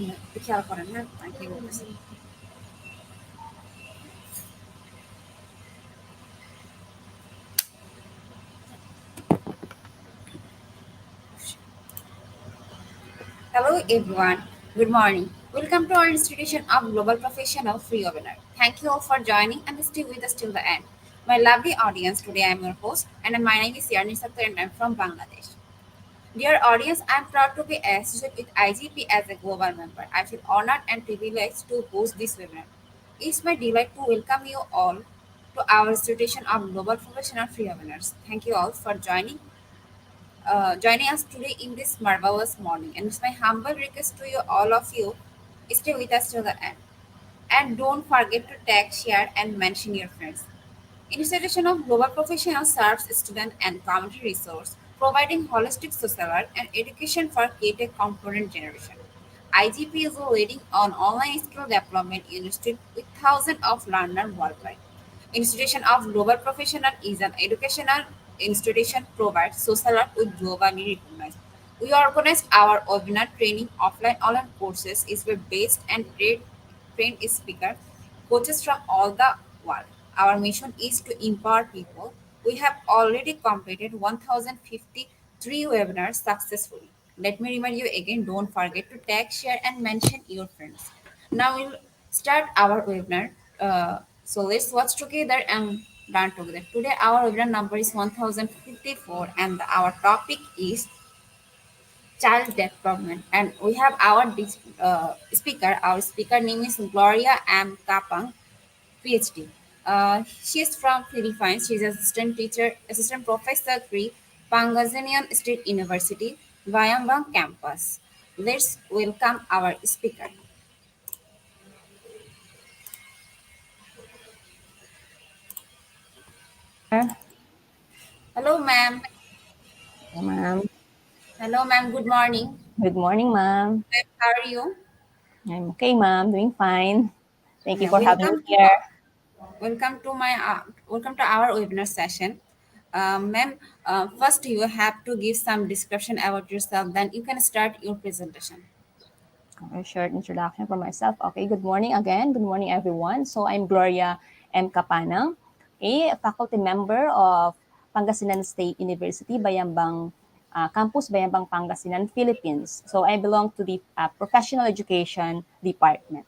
আমরা একটু খেয়াল করেন না আমি কি বলতেছি। Hello everyone, good morning. Welcome to our institution of Global Professional Free Webinar. Thank you all for joining and stay with us till the end. My lovely audience, today I am your host and my name is Yarni Sattar and I am from Bangladesh. Dear audience, I am proud to be associated with IGP as a global member. I feel honored and privileged to host this webinar. It's my delight to welcome you all to our institution of Global Professional Free Webinars. Thank you all for joining us today in this marvelous morning. And it's my humble request to you, all of you, stay with us till the end. And don't forget to tag, share, and mention your friends. Institution of Global Professionals serves student and community resource, providing holistic social work and education for K-Tech component generation. IGP is a leading on online skill development institute with thousands of learners worldwide. Institution of Global Professional is an educational institution provides social work with globally recognized. We organized our webinar training offline online courses is web based and trained speaker coaches from all the world. Our mission is to empower people. We have already completed 1053 webinars successfully. Let me remind you again, don't forget to tag, share, and mention your friends. Now we'll start our webinar. So let's watch together and learn together. Today our webinar number is 1054 and our topic is child development. And we have our speaker. Our speaker name is Gloria M. Kapang, PhD. She's from Philippines. She's assistant teacher, assistant professor at Pangasinan State University, Bayambang campus. Let's welcome our speaker. Hello, ma'am. Hey, ma'am. Hello, ma'am. Good morning. Good morning, ma'am. Ma'am, how are you? I'm okay, ma'am. Doing fine. Thank you Yeah, for having me here. welcome to our webinar session. Ma'am, first you have to give some description about yourself. Then you can start your presentation. A short introduction for myself. Okay, good morning again. Good morning, everyone. So I'm Gloria M. Capanang, a faculty member of Pangasinan State University, Bayambang Campus, Bayambang, Pangasinan, Philippines. So I belong to the Professional Education Department.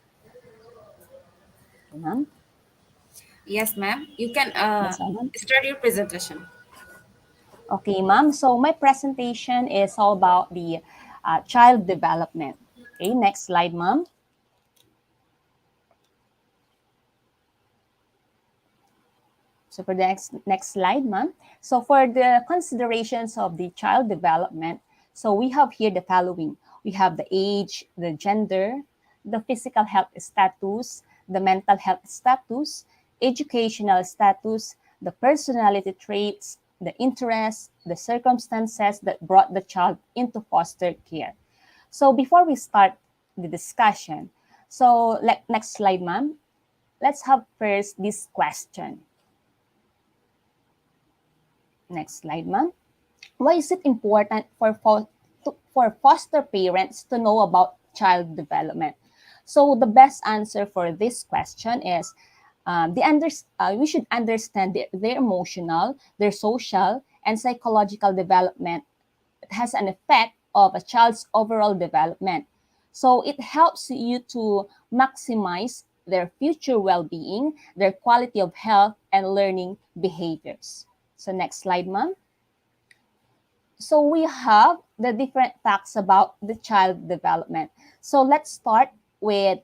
Okay, ma'am. Yes, ma'am. You can That's all, ma'am. start your presentation. Okay, ma'am. So my presentation is all about the child development. Okay, next slide, ma'am. So for the next slide, ma'am. So for the considerations of the child development, so we have here the following. We have the age, the gender, the physical health status, the mental health status, educational status, the personality traits, the interests, the circumstances that brought the child into foster care. So before we start the discussion, so next slide, ma'am. Let's have first this question. Next slide, ma'am. Why is it important for foster parents to know about child development? So the best answer for this question is we should understand their emotional, their social, and psychological development. It has an effect of a child's overall development. So it helps you to maximize their future well-being, their quality of health, and learning behaviors. So next slide, ma'am. So we have the different facts about the child development. So let's start with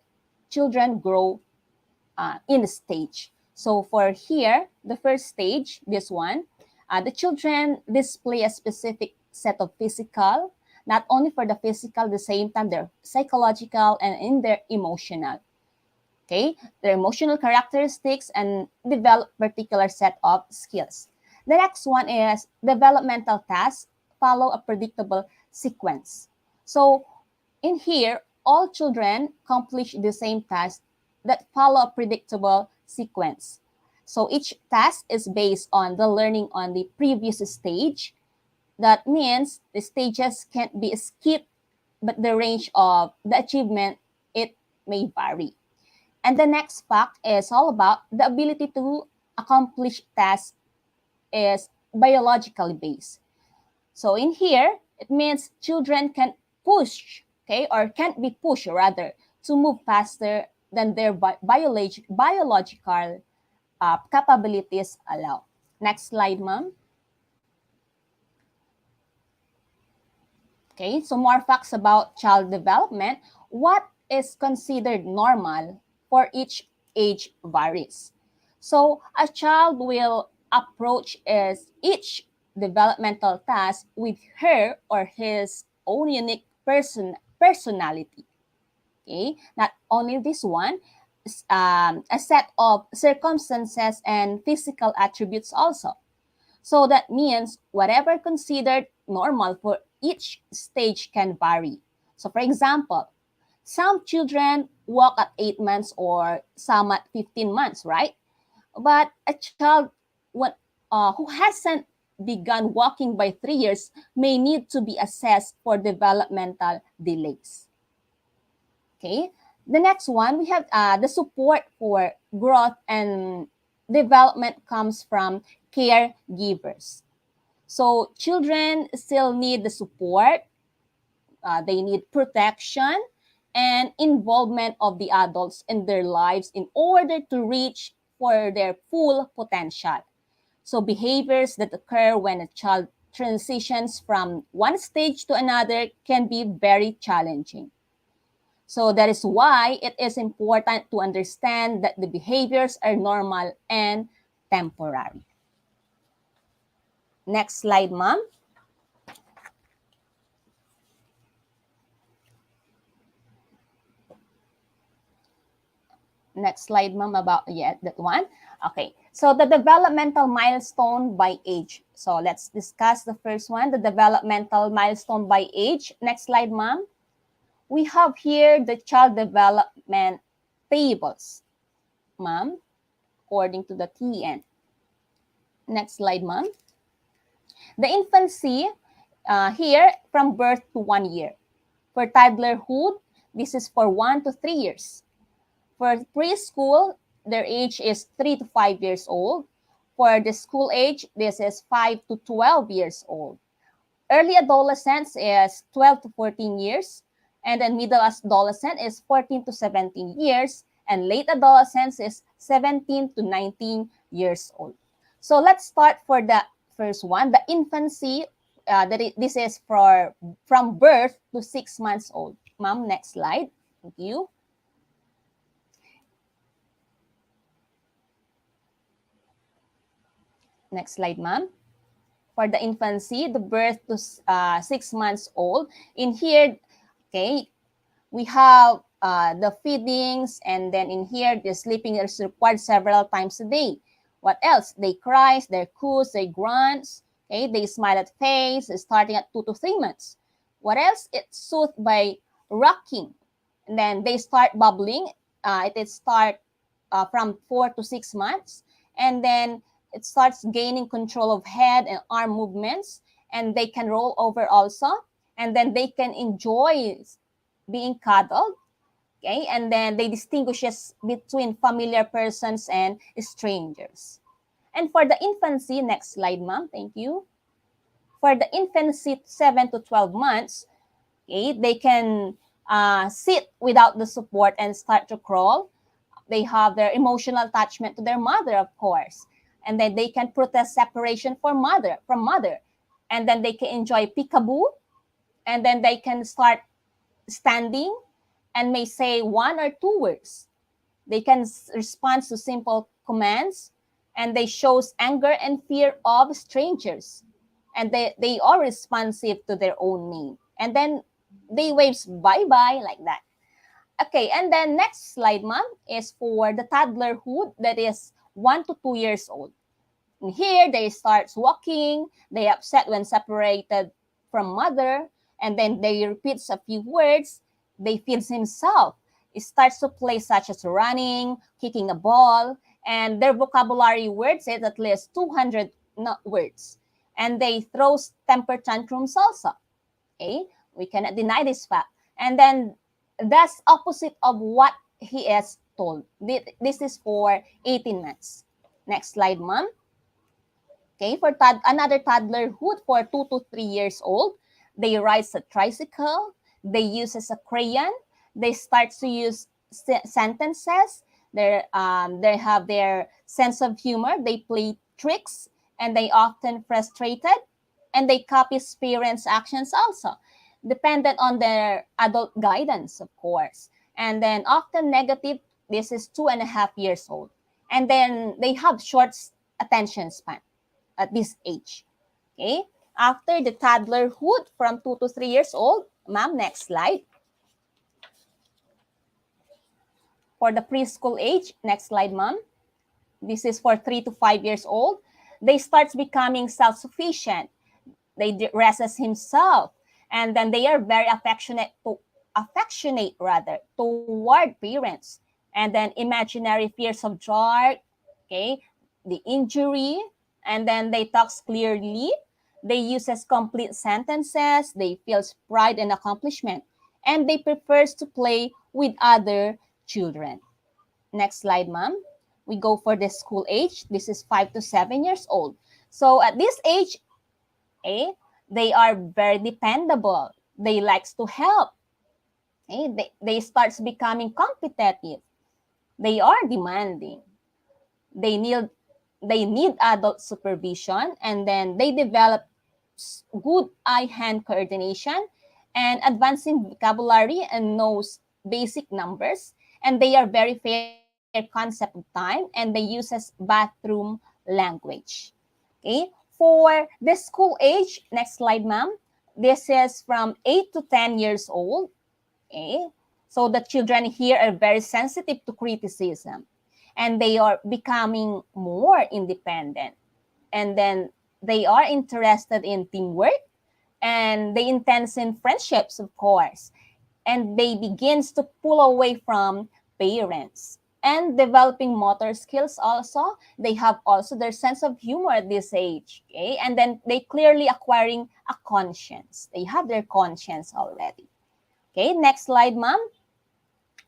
children grow in the stage. So for here, the first stage, this one, the children display a specific set of physical, not only for the physical, the same time their psychological and in their emotional. Okay, their emotional characteristics and develop particular set of skills. The next one is developmental tasks follow a predictable sequence. So in here, all children accomplish the same task that follow a predictable sequence. So each task is based on the learning on the previous stage. That means the stages can't be skipped but the range of the achievement, it may vary. And the next fact is all about the ability to accomplish tasks is biologically based. So in here, it means children can push, okay, or can't be pushed rather, to move faster than their biological capabilities allow. Next slide, ma'am. Okay, so more facts about child development. What is considered normal for each age varies. So a child will approach each developmental task with her or his own unique personality. Okay, not only this one, a set of circumstances and physical attributes also. So that means whatever considered normal for each stage can vary. So for example, some children walk at 8 months or some at 15 months, right? But a child who hasn't begun walking by 3 years may need to be assessed for developmental delays. Okay. The next one, we have the support for growth and development comes from caregivers. So children still need the support, they need protection and involvement of the adults in their lives in order to reach for their full potential. So behaviors that occur when a child transitions from one stage to another can be very challenging. So that is why it is important to understand that the behaviors are normal and temporary. Next slide, ma'am. Next slide, ma'am, about that one. Okay, so the developmental milestone by age. So let's discuss the first one, the developmental milestone by age. Next slide, ma'am. We have here the child development tables, ma'am, according to the TN. Next slide, ma'am. The infancy, here from birth to 1 year. For toddlerhood, this is for 1 to 3 years. For preschool, their age is 3 to 5 years old. For the school age, this is 5 to 12 years old. Early adolescence is 12 to 14 years. And then middle adolescent is 14 to 17 years. And late adolescence is 17 to 19 years old. So let's start for the first one, the infancy. This is from birth to 6 months old. Ma'am, next slide. Thank you. Next slide, ma'am. For the infancy, the birth to 6 months old. In here, okay, we have the feedings, and then in here, the sleeping is required several times a day. What else? They cries, they coos, they grunts, okay, they smile at face, starting at 2 to 3 months. What else? It's soothed by rocking. And then they start bubbling. It start from 4 to 6 months. And then it starts gaining control of head and arm movements. And they can roll over also. And then they can enjoy being cuddled. Okay, and then they distinguishes between familiar persons and strangers. And for the infancy, next slide, ma'am, thank you. For the infancy, 7 to 12 months, okay, they can sit without the support and start to crawl. They have their emotional attachment to their mother, of course. And then they can protest separation from mother. And then they can enjoy peekaboo. And then they can start standing and may say 1 or 2 words. They can respond to simple commands, and they shows anger and fear of strangers. And they are responsive to their own name. And then they waves bye-bye like that. Okay, and then next slide, ma'am, is for the toddlerhood that is 1 to 2 years old. And here they start walking, they upset when separated from mother, and then they repeats a few words, they feeds himself. It starts to play such as running, kicking a ball, and their vocabulary words is at least 200 words. And they throw temper tantrums also. Okay, We cannot deny this fact. And then that's opposite of what he is told. This is for 18 months. Next slide, ma'am. Okay, for another toddlerhood for 2 to 3 years old, they ride a tricycle, they use as a crayon, they start to use sentences, they have their sense of humor, they play tricks, and they often frustrated, and they copy parents' actions also, dependent on their adult guidance, of course. And then often negative, this is 2.5 years old. And then they have short attention span at this age. Okay. After the toddlerhood from 2 to 3 years old, ma'am, next slide. For the preschool age, next slide, ma'am. This is for 3 to 5 years old. They start becoming self-sufficient. They dresses himself, and then they are very affectionate rather toward parents, and then imaginary fears of dark, okay, the injury, and then they talks clearly, they uses complete sentences, they feels pride and accomplishment, and they prefers to play with other children. Next slide, ma'am. We go for the school age. This is 5 to 7 years old. So at this age, eh, they are very dependable. They likes to help. They starts becoming competitive. They are demanding. They need they need adult supervision, and then they develop good eye-hand coordination and advancing vocabulary and knows basic numbers, and they are very fair concept of time, and they uses bathroom language. Okay, for the school age, next slide, ma'am. This is from 8 to 10 years old. Okay, so the children here are very sensitive to criticism, and they are becoming more independent, and then they are interested in teamwork, and they intensive friendships, of course, and they begins to pull away from parents, and developing motor skills also. They have also their sense of humor at this age. Okay, and then they clearly acquiring a conscience. They have their conscience already. Okay, next slide, ma'am.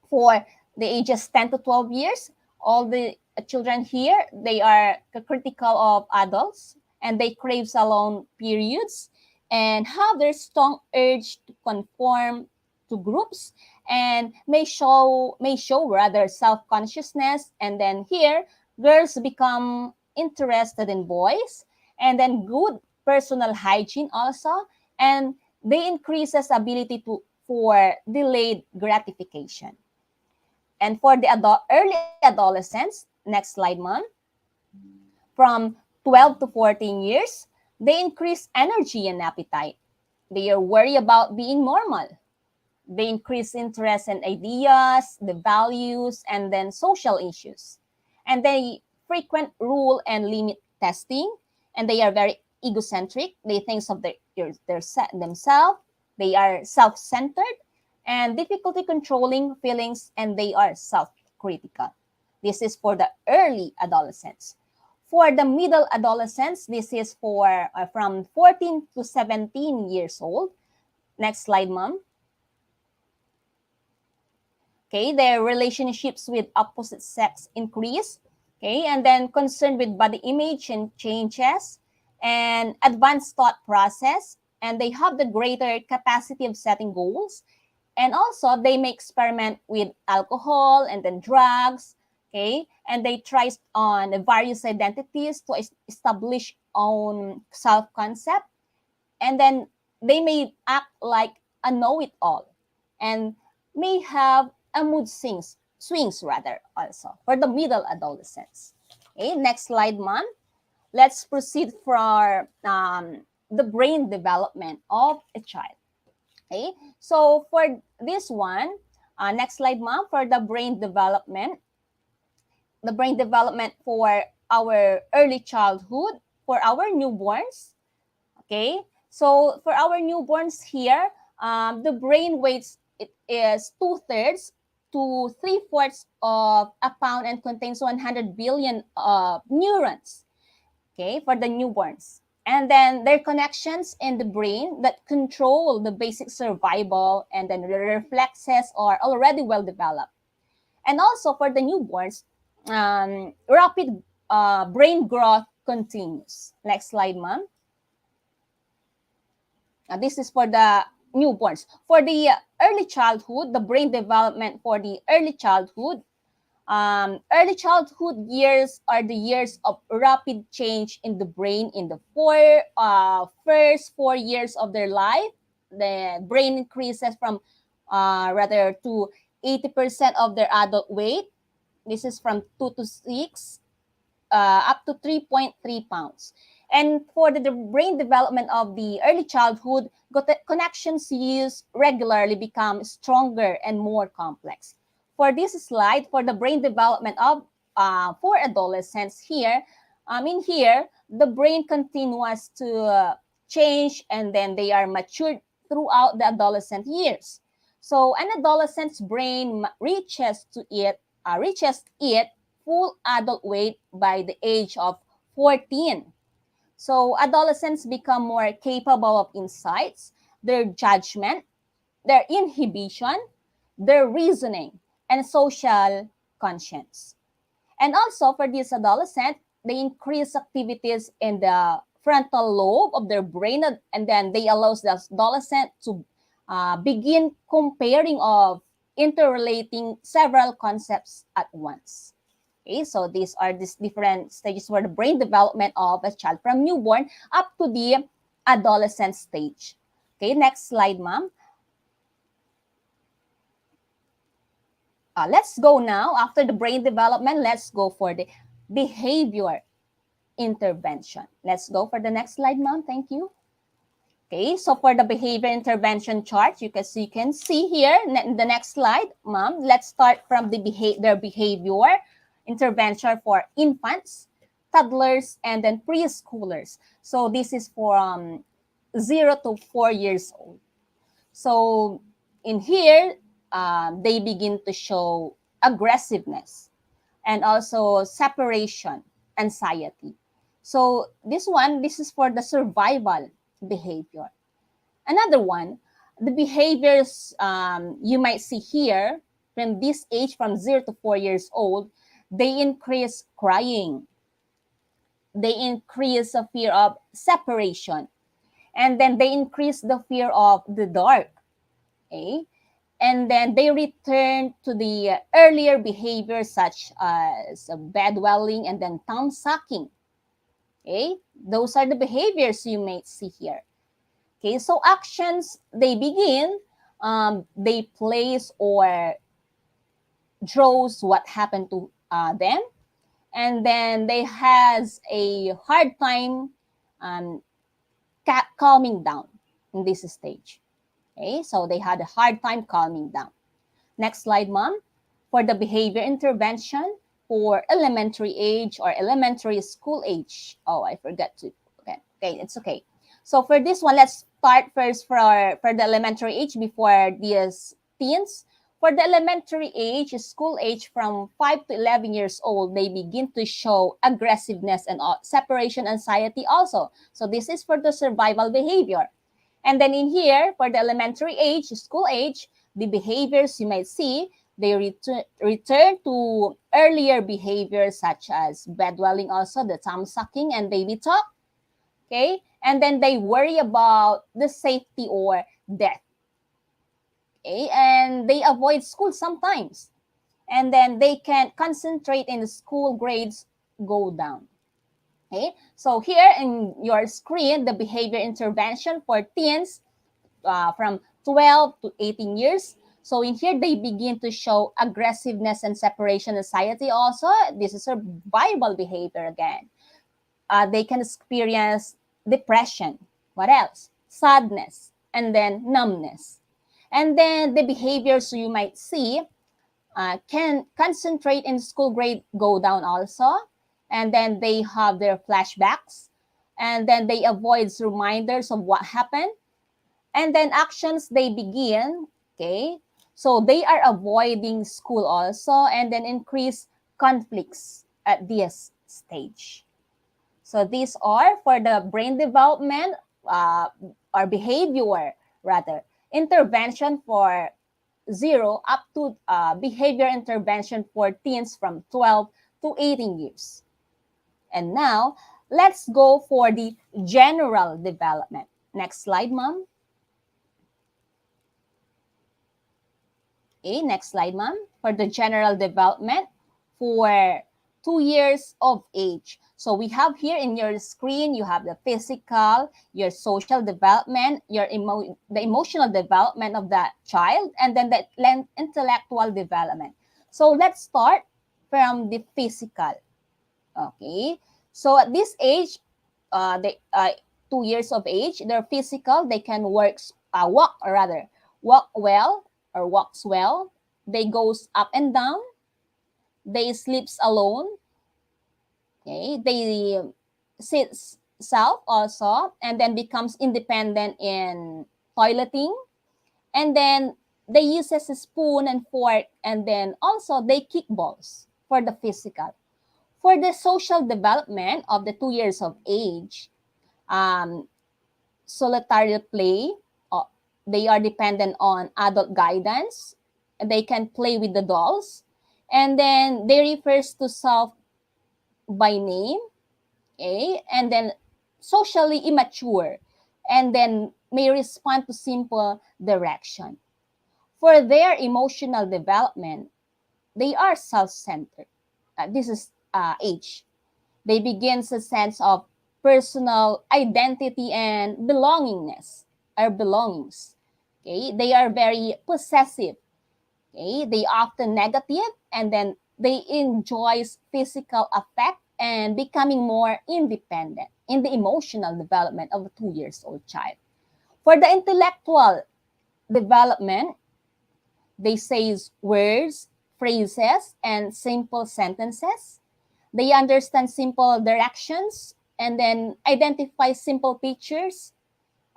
For the ages 10 to 12 years, all the children here, they are critical of adults, and they crave alone periods, and have their strong urge to conform to groups, and may show rather self-consciousness. And then here, girls become interested in boys, and then good personal hygiene also, and they increases ability to for delayed gratification. And for the early adolescents, next slide, ma'am, from 12 to 14 years, they increase energy and appetite. They are worried about being normal. They increase interest in ideas, the values, and then social issues. And they frequent rule and limit testing, and they are very egocentric. They think of themselves. They are self-centered and difficulty controlling feelings, and they are self-critical. This is for the early adolescents. For the middle adolescents, this is for from 14 to 17 years old. Next slide, ma'am. Okay, their relationships with opposite sex increase. Okay, and then concerned with body image and changes, and advanced thought process, and they have the greater capacity of setting goals, and also they may experiment with alcohol and then drugs. Okay, and they try on various identities to establish own self-concept, and then they may act like a know-it-all, and may have a mood swings rather also for the middle adolescents. Okay, next slide, ma'am. Let's proceed for the brain development of a child. Okay, so for this one, next slide, ma'am, for the brain development for our early childhood, for our newborns. Okay, so for our newborns here, the brain weights it is 2/3 to 3/4 of a pound and contains 100 billion neurons. Okay, for the newborns. And then there are connections in the brain that control the basic survival, and then the reflexes are already well developed. And also for the newborns, rapid brain growth continues. Next slide, ma'am. This is for the newborns. For the early childhood, the brain development for the early childhood years are the years of rapid change in the brain. In the first 4 years of their life, the brain increases from rather to 80% of their adult weight. This is from 2 to 6 up to 3.3 pounds. And for the brain development of the early childhood, connections used regularly become stronger and more complex. For this slide, for the brain development of for adolescents here, in here, the brain continues to change, and then they are matured throughout the adolescent years. So an adolescent's brain reaches it full adult weight by the age of 14. So adolescents become more capable of insights, their judgment, their inhibition, their reasoning, and social conscience. And also for this adolescent, they increase activities in the frontal lobe of their brain, and then they allows the adolescent to begin comparing of interrelating several concepts at once. Okay, so these are these different stages for the brain development of a child from newborn up to the adolescent stage. Okay, next slide, ma'am. Let's go now. After the brain development, let's go for the behavior intervention. Let's go for the next slide, ma'am. Thank you. Okay, so for the behavior intervention chart, you can see here in the next slide, ma'am. Let's start from their behavior intervention for infants, toddlers, and then preschoolers. So this is from 0 to 4 years old. So in here, they begin to show aggressiveness and also separation anxiety. So this is for the survival behavior. Another one, the behaviors you might see here from this age, from 0 to 4 years old, they increase crying. They increase the fear of separation. And then they increase the fear of the dark. Okay? And then they return to the earlier behaviors such as bedwelling and then thumb sucking. Okay? Those are the behaviors you may see here. Okay, so actions, they begin, they place or draws what happened to them, and then they has a hard time um, calming down in this stage. Okay, so they had a hard time calming down. Next slide, mom. For the behavior intervention for elementary age or elementary school age. Oh, I forgot to. Okay, it's okay. So for this one, let's start first for the elementary age before these teens. For the elementary age, school age from 5 to 11 years old, they begin to show aggressiveness and separation anxiety also. So this is for the survival behavior. And then in here, for the elementary age, school age, the behaviors you might see, they return to earlier behaviors such as bedwelling also, the thumb sucking and baby talk. Okay, and then they worry about the safety or death. Okay, and they avoid school sometimes. And then they can concentrate in the school, grades go down. Okay, so here in your screen, the behavior intervention for teens from 12 to 18 years. So in here, they begin to show aggressiveness and separation anxiety also. This is survival behavior again. They can experience depression. What else? Sadness, and then numbness. And then the behaviors you might see can concentrate in school, grade go down also. And then they have their flashbacks. And then they avoid reminders of what happened. And then actions, they begin, okay? So they are avoiding school also, and then increase conflicts at this stage. So these are for the brain development uh, or behavior rather intervention for 0 up to behavior intervention for teens from 12 to 18 years. And now let's go for the general development. Next slide, ma'am. Okay, next slide, ma'am. For the general development for 2 years of age. So we have here in your screen, you have the physical, your social development, the emotional development of the child, and then the intellectual development. So let's start from the physical. Okay. So at this age, they 2 years of age, they're physical. They can walk well or walks well. They goes up and down. They sleeps alone. Okay. They sits self also, and then becomes independent in toileting, and then they uses a spoon and fork, and then also they kick balls for the physical. For the social development of the 2 years of age, um, solitary play, uh, they are dependent on adult guidance. They can play with the dolls. And then they refers to self by name, okay? And then socially immature, and then may respond to simple direction. For their emotional development, they are self-centered. This is age. They begin a sense of personal identity and belongingness or belongings. Okay, they are very possessive. Okay, they often negative, and then they enjoy physical affect and becoming more independent in the emotional development of a 2 years old child. For the intellectual development, they say words, phrases, and simple sentences. They understand simple directions and then identify simple pictures.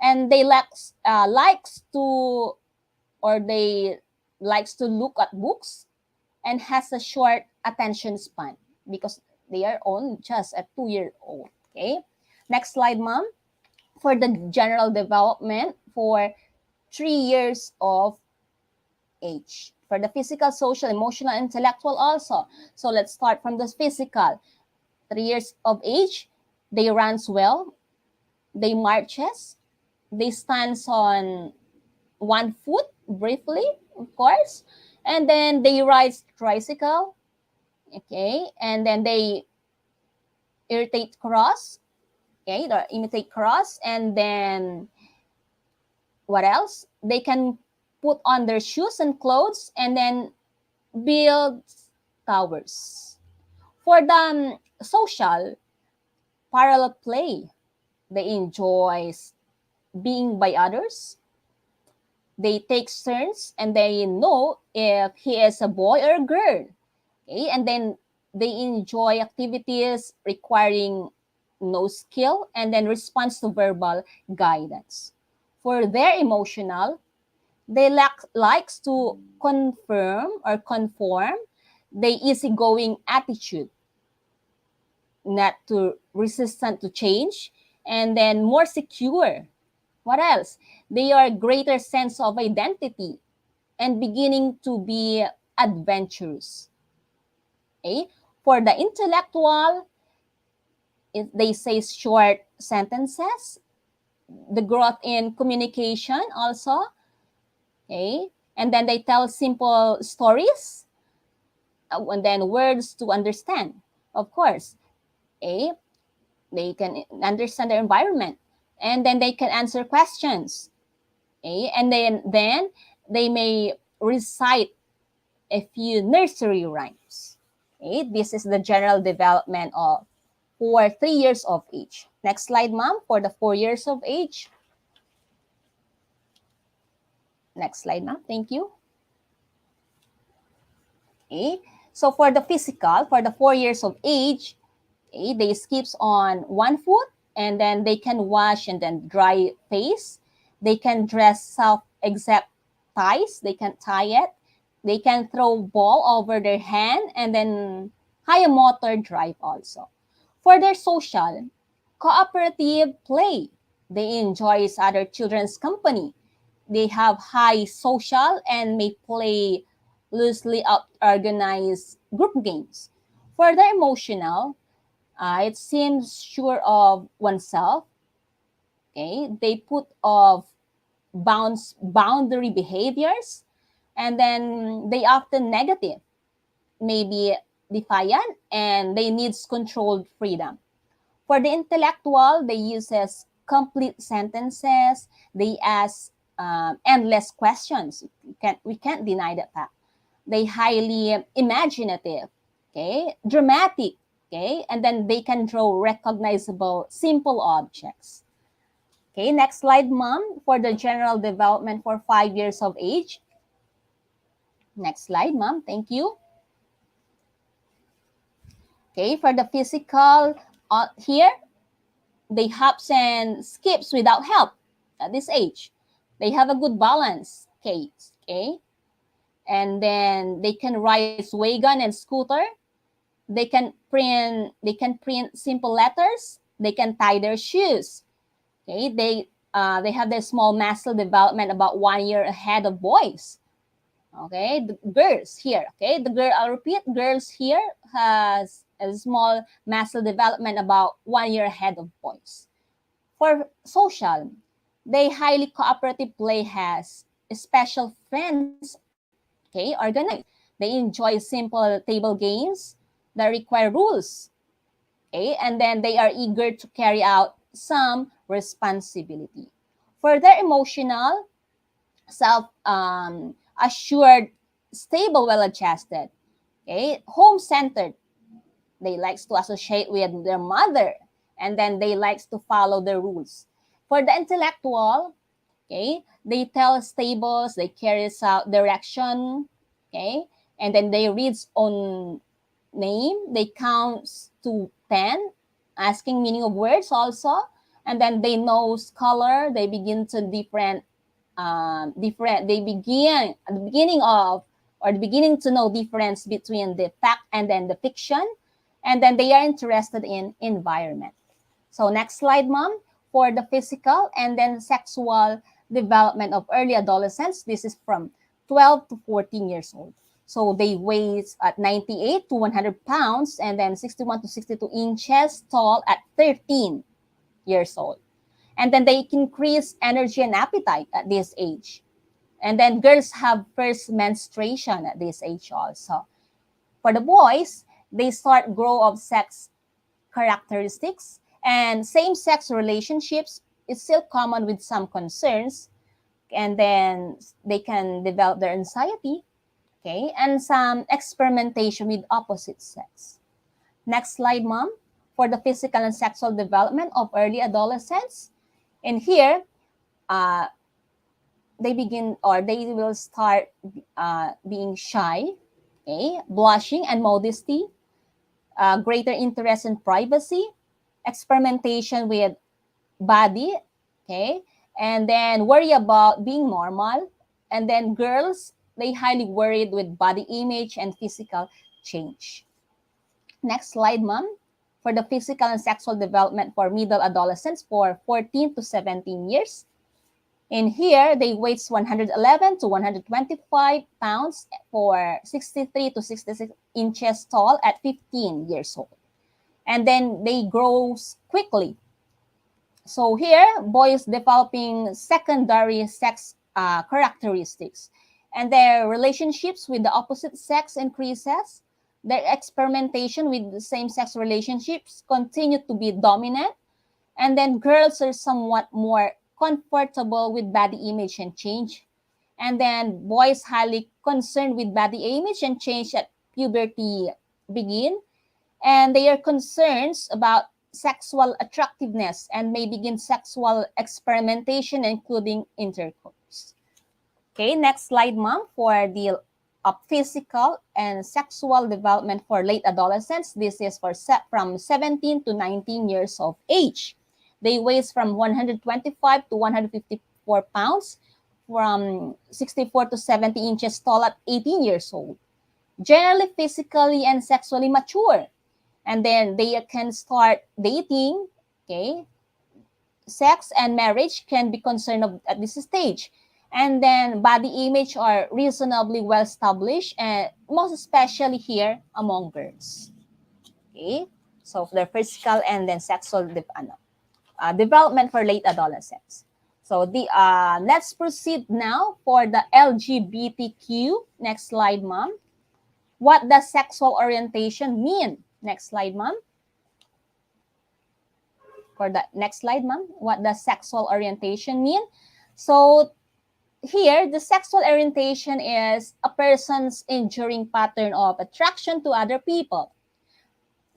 And they likes to or they likes to look at books and has a short attention span because they are only just a 2 year old. Okay. Next slide, mom. For the general development for 3 years of age. For the physical, social, emotional, intellectual also. So let's start from the physical. 3 years of age, they runs well, they marches, they stands on one foot briefly, of course, and then they ride tricycle, okay, and then they irritate cross, okay, or imitate cross, and then what else? They can put on their shoes and clothes, and then build towers. For the social, parallel play, they enjoy being by others. They take turns and they know if he is a boy or a girl. Okay? And then they enjoy activities requiring no skill and then response to verbal guidance. For their emotional, they likes to confirm or conform the easygoing attitude, not too resistant to change, and then more secure. What else? They are greater sense of identity and beginning to be adventurous. Okay? For the intellectual, they say short sentences, the growth in communication also. Okay? And then they tell simple stories, and then words to understand. Of course, okay? They can understand their environment, and then they can answer questions. Okay? And then they may recite a few nursery rhymes. Okay? This is the general development of for 3 years of age. Next slide, ma'am, for the 4 years of age. Next slide, ma'am. Thank you. Okay. So for the physical, for the 4 years of age, okay, they skips on one foot, and then they can wash and then dry face. They can dress self except ties. They can tie it. They can throw ball over their hand and then high motor drive also. For their social, Cooperative play. They enjoy other children's company. They have high social and may play loosely organized group games. For the emotional, it seems sure of oneself. Okay, they put of boundary behaviors, and then they often negative, maybe defiant, and they needs controlled freedom. For the intellectual, they uses complete sentences. They ask endless questions. We can't deny that fact. They highly imaginative, okay, dramatic, okay, and then they can draw recognizable simple objects. Okay, next slide, mom, for the general development for 5 years of age. Next slide, mom. Thank you. Okay, for the physical, here, they hops and skips without help at this age. They have a good balance, Kate. Okay, and then they can ride wagon and scooter. They can print simple letters. They can tie their shoes. Okay, they have their small muscle development about 1 year ahead of boys. Okay, the girls here. Okay, I'll repeat, girls here has a small muscle development about 1 year ahead of boys. For social, they highly cooperative play has special friends, okay, organized. They enjoy simple table games that require rules, okay, and then they are eager to carry out some responsibility. For their emotional, self assured, stable, well adjusted, okay, home centered. They likes to associate with their mother, and then they likes to follow the rules. For the intellectual, okay, they tell stables, they carries out direction, okay, and then they reads on name, they counts to 10, asking meaning of words also, and then they knows color, they begin to they begin at the beginning of, or the beginning to know difference between the fact and then the fiction, and then they are interested in environment. So next slide, mom, for the physical and then sexual development of early adolescents. This is from 12 to 14 years old. So they weigh at 98 to 100 pounds, and then 61 to 62 inches tall at 13 years old. And then they increase energy and appetite at this age. And then girls have first menstruation at this age also. For the boys, they start grow of sex characteristics, and same-sex relationships is still common with some concerns, and then they can develop their anxiety, okay, and some experimentation with opposite sex. Next slide, mom, for the physical and sexual development of early adolescents. And here, they begin, or they will start being shy, okay, blushing and modesty, greater interest in privacy, experimentation with body, okay, and then worry about being normal. And then girls, they highly worried with body image and physical change. Next slide, mom, for the physical and sexual development for middle adolescents for 14 to 17 years. In here, they weigh 111 to 125 pounds for 63 to 66 inches tall at 15 years old. And then they grow quickly. So here, boys developing secondary sex characteristics, and their relationships with the opposite sex increases. Their experimentation with the same-sex relationships continue to be dominant. And then girls are somewhat more comfortable with body image and change. And then boys highly concerned with body image and change at puberty begin. And they are concerns about sexual attractiveness and may begin sexual experimentation, including intercourse. Okay, next slide, mom, for the physical and sexual development for late adolescents. This is from 17 to 19 years of age. They weigh from 125 to 154 pounds, from 64 to 70 inches tall at 18 years old. Generally physically and sexually mature. And then they can start dating, Okay, sex and marriage can be concerned at this stage. And then body image are reasonably well established, and most especially here among girls. Okay, so their physical and then sexual development for late adolescents. So let's proceed now for the LGBTQ. Next slide, ma'am. What does sexual orientation mean? Next slide, ma'am. For the next slide, ma'am. What does sexual orientation mean? So here, the sexual orientation is a person's enduring pattern of attraction to other people.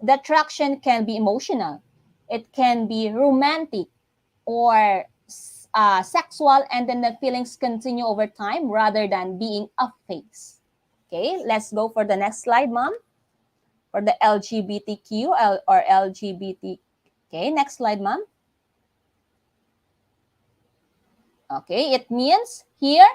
The attraction can be emotional, it can be romantic, or sexual, and then the feelings continue over time rather than being a phase. Okay, let's go for the next slide, ma'am. For the LGBTQ or LGBT. Okay, next slide, ma'am. Okay, it means here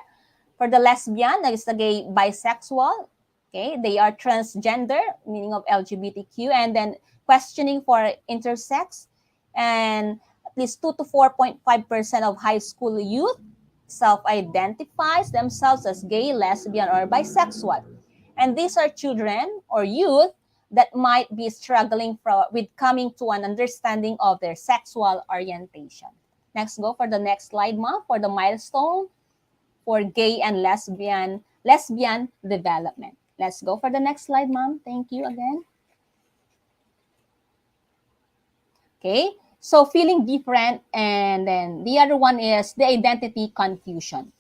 for the lesbian, that is the gay bisexual. Okay, they are transgender, meaning of LGBTQ, and then questioning for intersex, and at least 2 to 4.5% of high school youth self-identifies themselves as gay, lesbian, or bisexual. And these are children or youth that might be struggling with coming to an understanding of their sexual orientation. Next, go for the next slide, ma'am, for the milestone for gay and lesbian development. Let's go for the next slide, ma'am. Thank you again. Okay, so feeling different, and then the other one is the identity confusion.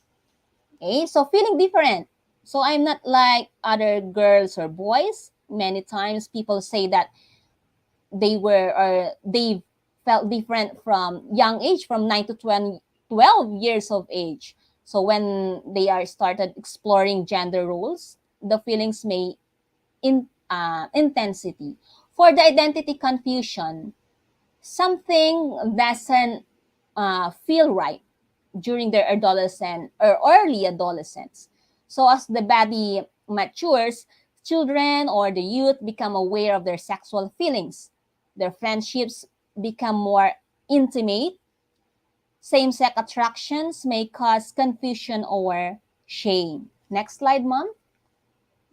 Okay, so feeling different. So I'm not like other girls or boys. Many times people say that they felt different from young age, from 9 to 12 years of age. So when they are started exploring gender roles, the feelings may intensity. For the identity confusion, something doesn't feel right during their adolescent or early adolescence. So as the body matures, children or the youth become aware of their sexual feelings. Their friendships become more intimate. Same-sex attractions may cause confusion or shame. Next slide, mom.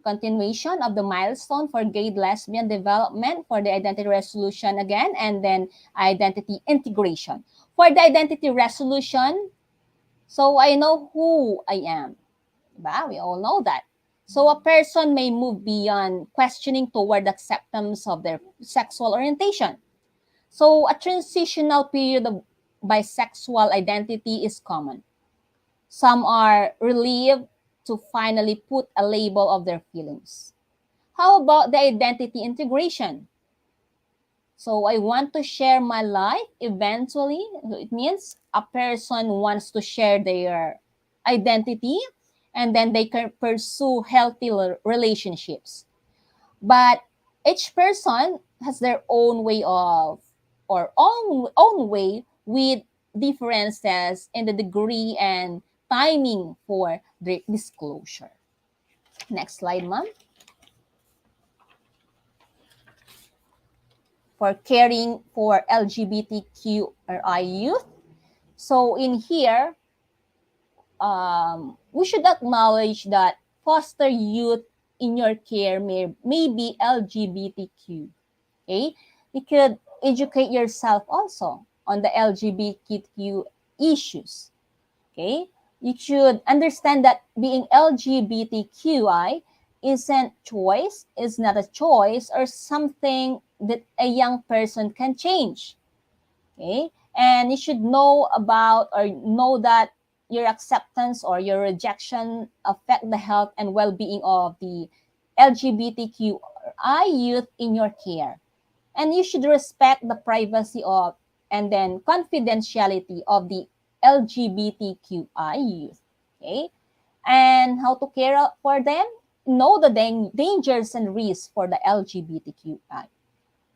Continuation of the milestone for gay lesbian development for the identity resolution again, and then identity integration. For the identity resolution, so I know who I am. Diba? We all know that. So a person may move beyond questioning toward acceptance of their sexual orientation. So a transitional period of bisexual identity is common. Some are relieved to finally put a label of their feelings. How about the identity integration? So I want to share my life eventually. It means a person wants to share their identity, and then they can pursue healthy relationships. But each person has their own way of, or own way with differences in the degree and timing for the disclosure. Next slide, ma'am. For caring for LGBTQI youth. So in here, we should acknowledge that foster youth in your care may be LGBTQ. Okay, you could educate yourself also on the LGBTQ issues. Okay, you should understand that being LGBTQI isn't choice, is not a choice or something that a young person can change. Okay, and you should know about or know that your acceptance or your rejection affect the health and well-being of the LGBTQI youth in your care. And you should respect the privacy of and then confidentiality of the LGBTQI youth. Okay, and how to care for them? Know the dangers and risks for the LGBTQI.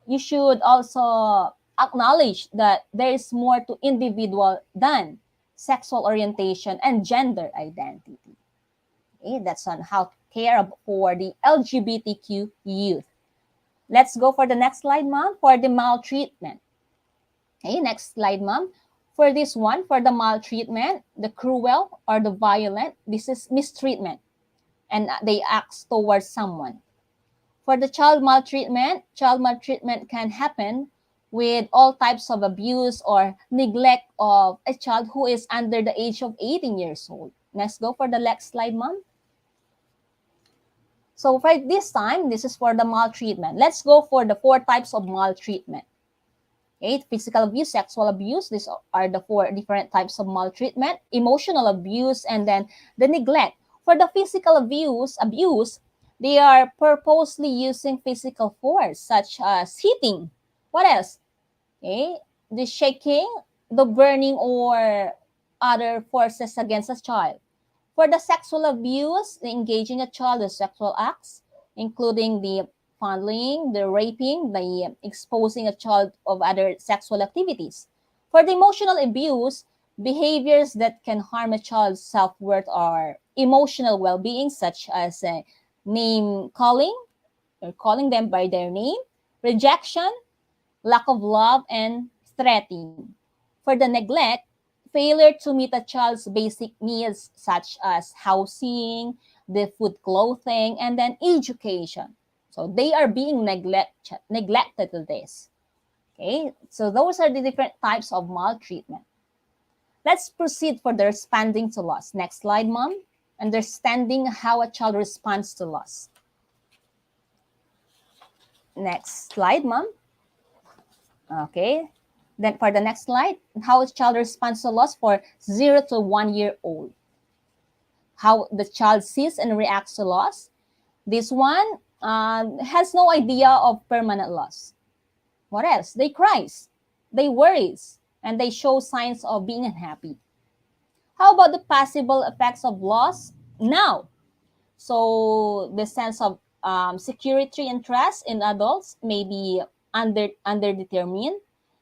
You should also acknowledge that there is more to individual than sexual orientation and gender identity. Okay, that's on how to care for the LGBTQ youth. Let's go for the next slide, ma'am, for the maltreatment. Okay, next slide, ma'am. For this one, for the maltreatment, the cruel or the violent, this is mistreatment, and they act towards someone. For the child maltreatment can happen with all types of abuse or neglect of a child who is under the age of 18 years old. Let's go for the next slide, ma'am. So for this time, this is for the maltreatment. Let's go for the 4 types of maltreatment. Okay, physical abuse, sexual abuse, these are the 4 different types of maltreatment, emotional abuse, and then the neglect. For the physical abuse, they are purposely using physical force, such as hitting. What else? Okay, the shaking, the burning, or other forces against a child. For the sexual abuse, the engaging a child in sexual acts, including the fondling, the raping, the exposing a child of other sexual activities. For the emotional abuse, behaviors that can harm a child's self-worth or emotional well-being, such as name calling or calling them by their name, rejection, lack of love, and threatening. For the neglect, failure to meet a child's basic needs such as housing, the food, clothing, and then education. So they are being neglected to this. Okay, so those are the different types of maltreatment. Let's proceed for the responding to loss. Next slide, mom. Understanding how a child responds to loss. Next slide, mom. Okay. Then for the next slide, how a child responds to loss for 0 to 1 year old. How the child sees and reacts to loss. This one has no idea of permanent loss. What else? They cries, they worries, and they show signs of being unhappy. How about the possible effects of loss now? So the sense of security and trust in adults may be underdetermined,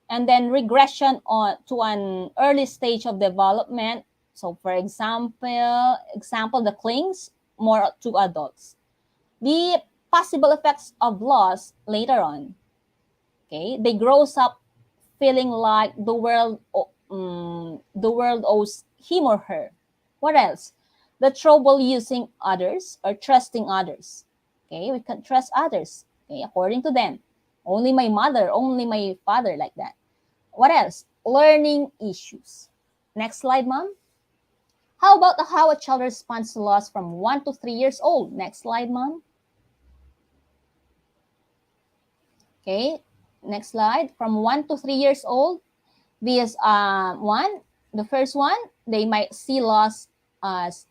and then regression on to an early stage of development. So, for example, the clings more to adults. The possible effects of loss later on. Okay, they grows up feeling like the world owes him or her. What else? The trouble using others or trusting others. Okay, we can trust others. Okay, according to them, only my mother, only my father, like that. What else? Learning issues. Next slide, mom. How about how a child responds to loss from 1 to 3 years old? Next slide, mom. Okay, next slide. From 1 to 3 years old, this the first one, they might see loss as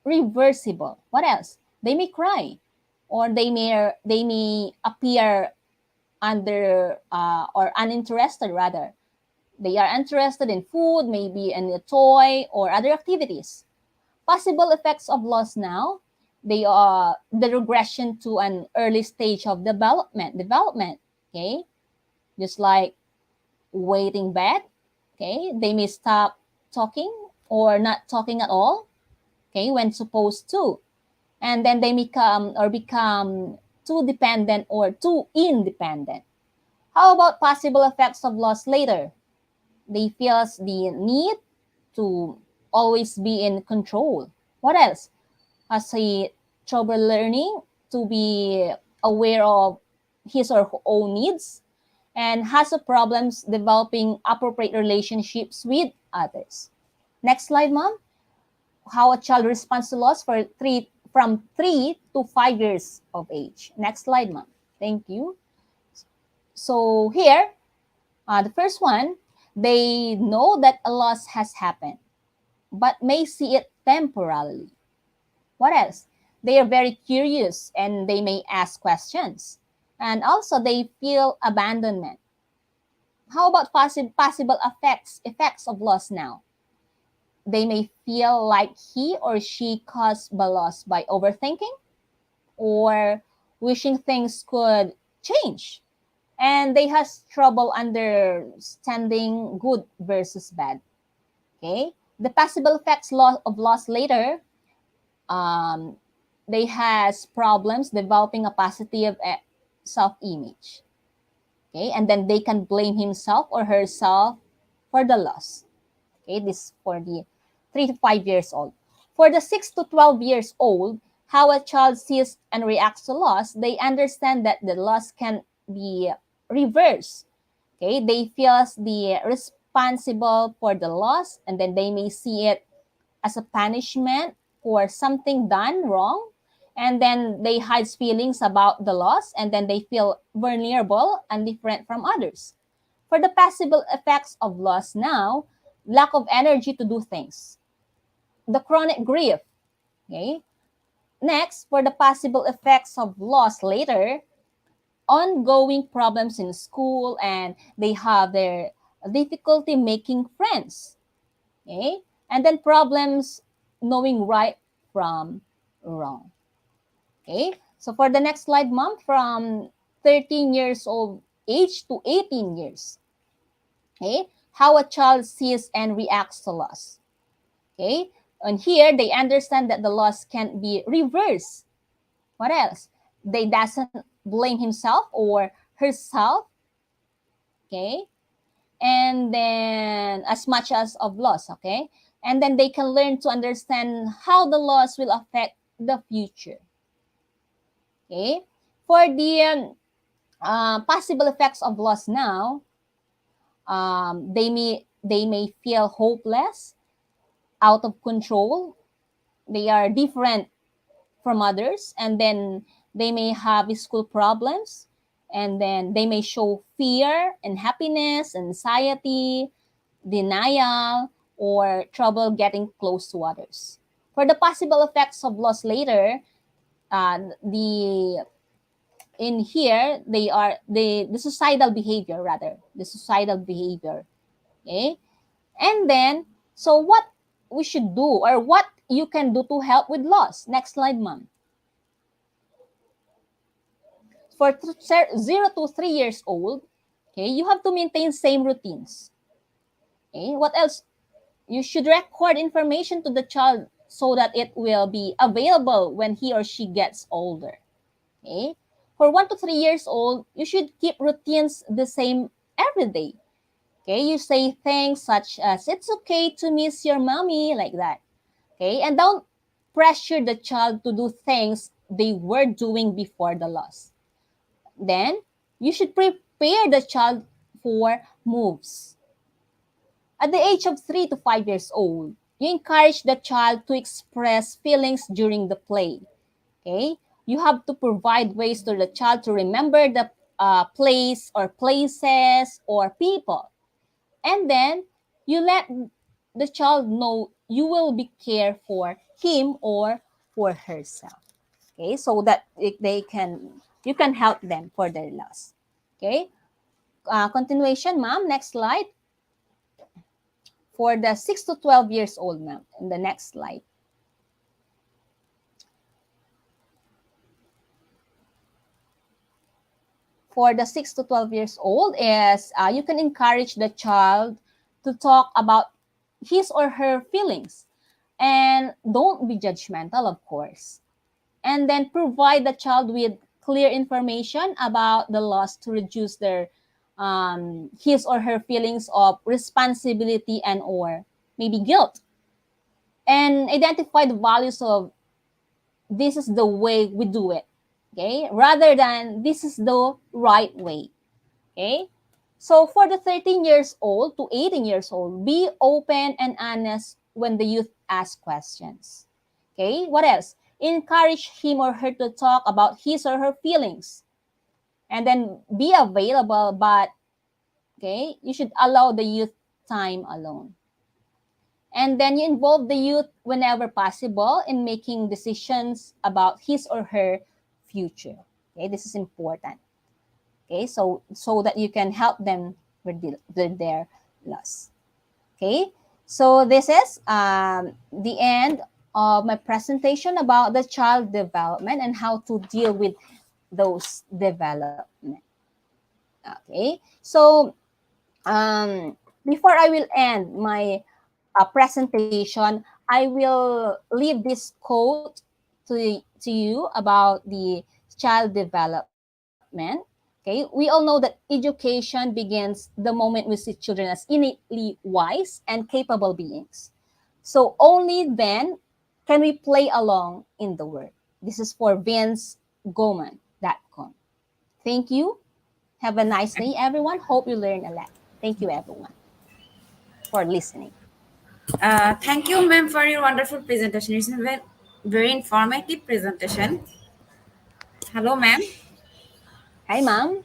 reversible. What else? They may cry, or they may appear under or uninterested rather. They are interested in food, maybe in a toy or other activities. Possible effects of loss now, they are the regression to an early stage of development. Okay, just like waiting back. Okay, they may stop talking or not talking at all. Okay, when supposed to, and then they become too dependent or too independent. How about possible effects of loss later? They feel the need to always be in control. What else? Has he trouble learning to be aware of his or her own needs, and has a problems developing appropriate relationships with others. Next slide, mom. How a child responds to loss from 3 to 5 years of age. Next slide, mom. Thank you. So here, the first one, they know that a loss has happened, but may see it temporarily. What else? They are very curious and they may ask questions. And also they feel abandonment. How about possible effects of loss now? They may feel like he or she caused the loss by overthinking or wishing things could change. And they has trouble understanding good versus bad. Okay? The possible effects of loss later, um, they has problems developing a positive self-image. Okay, and then they can blame himself or herself for the loss. Okay, this for the 3 to 5 years old. For the 6 to 12 years old, how a child sees and reacts to loss, they understand that the loss can be reversed. Okay, they feel the responsible for the loss, and then they may see it as a punishment for something done wrong, and then they hide feelings about the loss, and then they feel vulnerable and different from others. For the possible effects of loss now, lack of energy to do things, the chronic grief. Okay. Next, for the possible effects of loss later, ongoing problems in school, and they have their difficulty making friends. Okay. And then problems knowing right from wrong. Okay. So for the next slide, mom, from 13 years old age to 18 years. Okay. How a child sees and reacts to loss. Okay. And here they understand that the loss can be reversed. What else? They doesn't blame himself or herself. Okay. And then as much as of loss. Okay. And then they can learn to understand how the loss will affect the future. Okay. For the possible effects of loss now, they may feel hopeless, out of control. They are different from others, and then they may have school problems, and then they may show fear and happiness, anxiety, denial, or trouble getting close to others. For the possible effects of loss later, the in here they are the suicidal behavior, rather the suicidal behavior. Okay. And then, so what we should do, or what you can do to help with loss. Next slide, ma'am. For 0 to 3 years old, okay, you have to maintain same routines. Okay, what else? You should record information to the child so that it will be available when he or she gets older. Okay, for 1 to 3 years old, you should keep routines the same every day. Okay, you say things such as, it's okay to miss your mommy, like that. Okay, and don't pressure the child to do things they were doing before the loss. Then, you should prepare the child for moves. At the age of 3 to 5 years old, you encourage the child to express feelings during the play. Okay, you have to provide ways to the child to remember the place or places or people, and then you let the child know you will be care for him or for herself. Okay, so that they can you can help them for their loss. Okay, continuation, ma'am. Next slide. For the 6 to 12 years old, ma'am, in the next slide. For the 6 to 12 years old is you can encourage the child to talk about his or her feelings, and don't be judgmental, of course, and then provide the child with clear information about the loss to reduce their his or her feelings of responsibility and or maybe guilt, and identify the values of this is the way we do it, okay, rather than this is the right way. Okay, so for the 13 years old to 18 years old, be open and honest when the youth ask questions. Okay, what else? Encourage him or her to talk about his or her feelings, and then be available, but okay, you should allow the youth time alone. And then you involve the youth whenever possible in making decisions about his or her future. Okay, this is important. Okay, so that you can help them with their loss. Okay, so this is the end of my presentation about the child development and how to deal with those development. Okay, so before I will end my presentation, I will leave this quote to you about the child development. Okay, we all know that education begins the moment we see children as innately wise and capable beings. So only then can we play along in the world. This is for vincegoman.com. Thank you. Have a nice day, everyone. Hope you learn a lot. Thank you, everyone, for listening. Thank you, ma'am, for your wonderful presentation. It's a very informative presentation. Hello, ma'am. Hi, ma'am.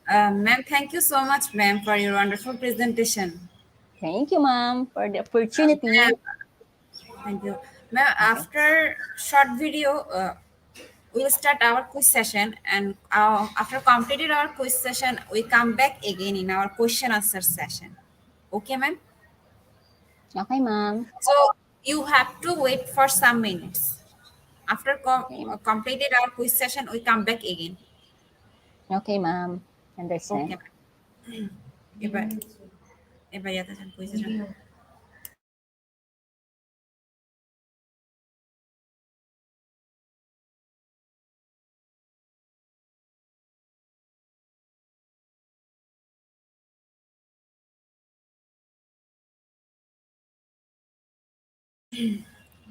Ma'am, thank you so much, ma'am, for your wonderful presentation. Thank you, ma'am, for the Ma'am, opportunity. thank you. Ma'am, Okay. after short video, we'll start our quiz session, and after completed our quiz session, we come back again in our question answer session. Okay, ma'am? Okay, ma'am. So you have to wait for some minutes. After Okay, completed our quiz session, we come back again. okay, ma'am. Okay, Understand. ma'am. এবার এবার ইয়াতে যান quiz session.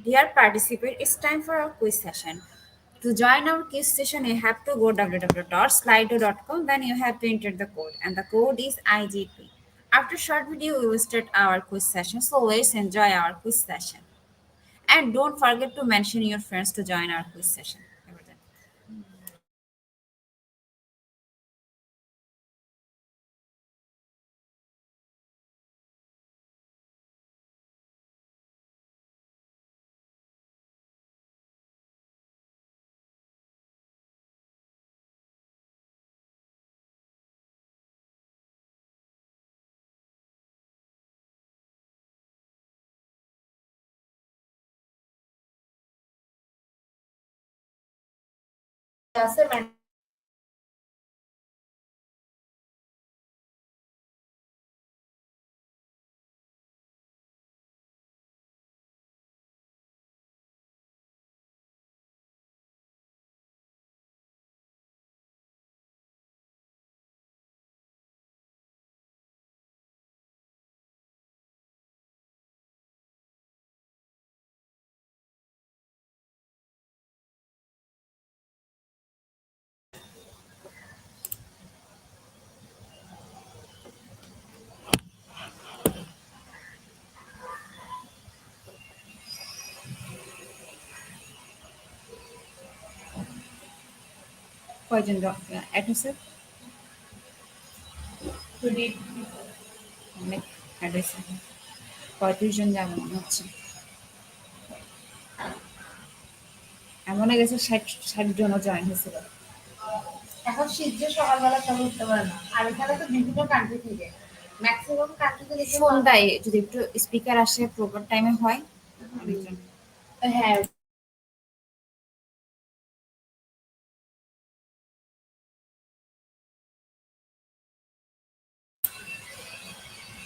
Dear participant, it's time for our quiz session. To join our quiz session, you have to go www.slido.com. Then you have to enter the code, and the code is IGP. After short video, we will start our quiz session. So let's enjoy our quiz session. And don't forget to mention your friends to join our quiz session. কয়জন add হয়েছে অনেক add হয়েছে 35 জন যাবে মনে হচ্ছে এমন হয়ে গেছে 60 জনও জয়েন হয়েছিল এখন শীত যে সকালবেলা সবাই উঠতে পারে না আর এখানে তো বিভিন্ন কান্ট্রি থেকে ম্যাক্সিমাম কান্ট্রি থেকে সন্ধ্যায় যদি একটু স্পিকার আসে প্রপার টাইমে হয় অনেকজন হ্যাঁ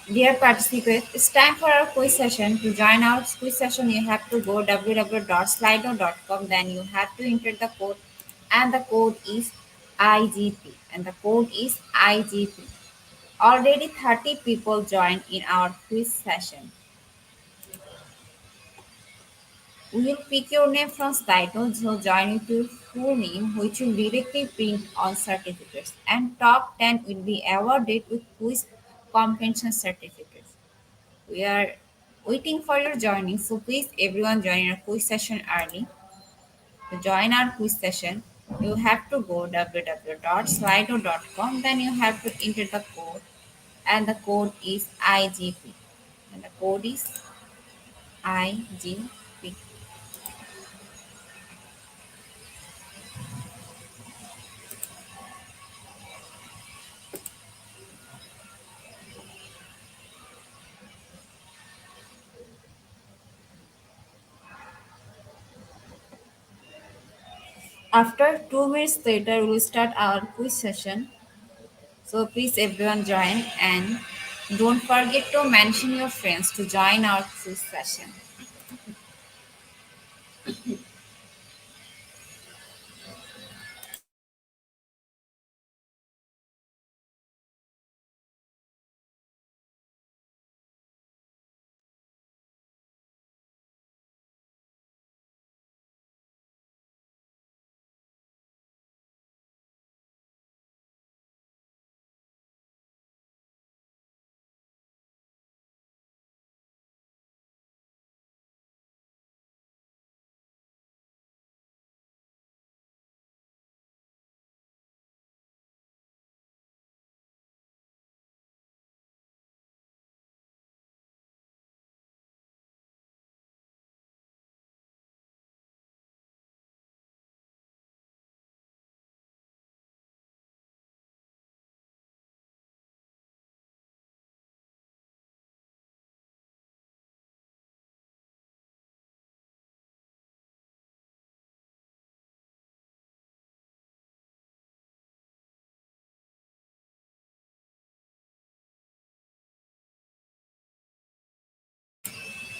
Dear participants, it's time for our quiz session. To join our quiz session, you have to go www.slido.com. Then you have to enter the code, and the code is IGP. And the code is IGP. Already 30 people joined in our quiz session. We will pick your name from Slido, so join with your full name, which will directly print on certificates. And top 10 will be awarded with quiz comprehension certificates. We are waiting for your joining, so please everyone join our quiz session early. To join our quiz session, you have to go www.slido.com. Then you have to enter the code, and the code is IGP. And the code is IGP. After 2 minutes later, we will start our quiz session. So please everyone join, and don't forget to mention your friends to join our quiz session.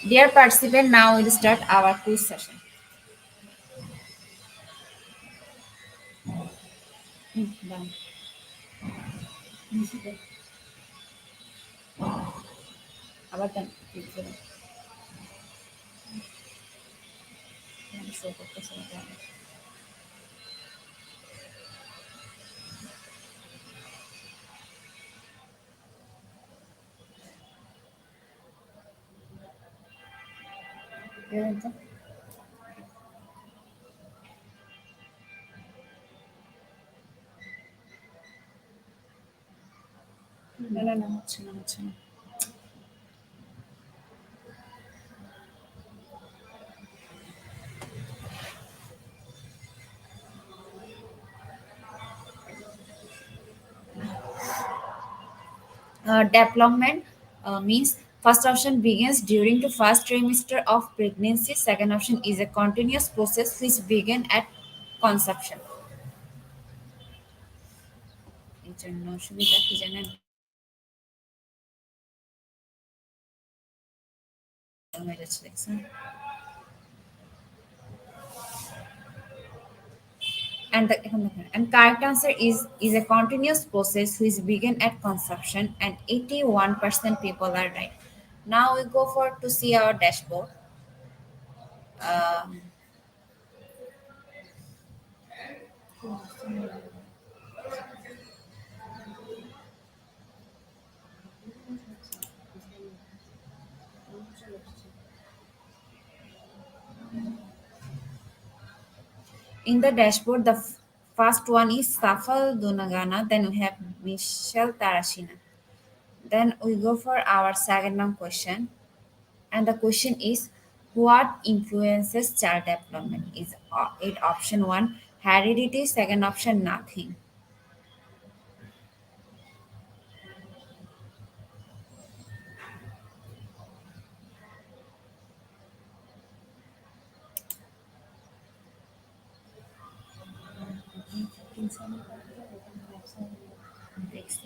Dear participant, now we'll start our quiz session. Done. আবার দেন click করে। আমি show করতেছে না কেন? বেরোন তো। না না না হচ্ছে না হচ্ছে না। Development means first option begins during the first trimester of pregnancy. Second option is a continuous process which begin at conception. এই জন্য সুবিধা কি জানেন? হয়ে যাচ্ছে দেখছেন? And correct answer is a continuous process which begin at conception and 81% people are right. Now we go for to see our dashboard. Um, in the dashboard, the first one is Safal Dunagana, then we have Michelle Tarashina. Then we go for our second question, and the question is what influences child development? Is it option one heredity, second option nothing.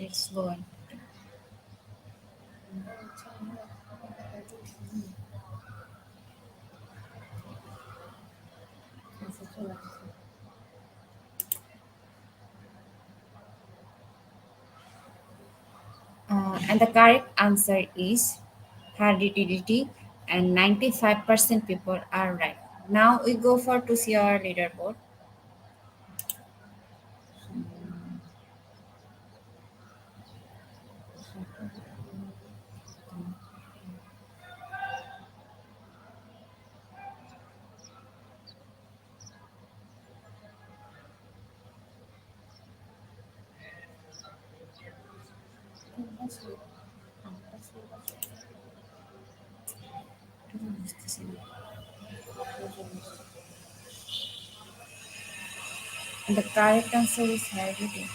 It's going. And the correct answer is heredity, and 95% people are right. Now we go for to see our leaderboard. And the correct answer is heredity.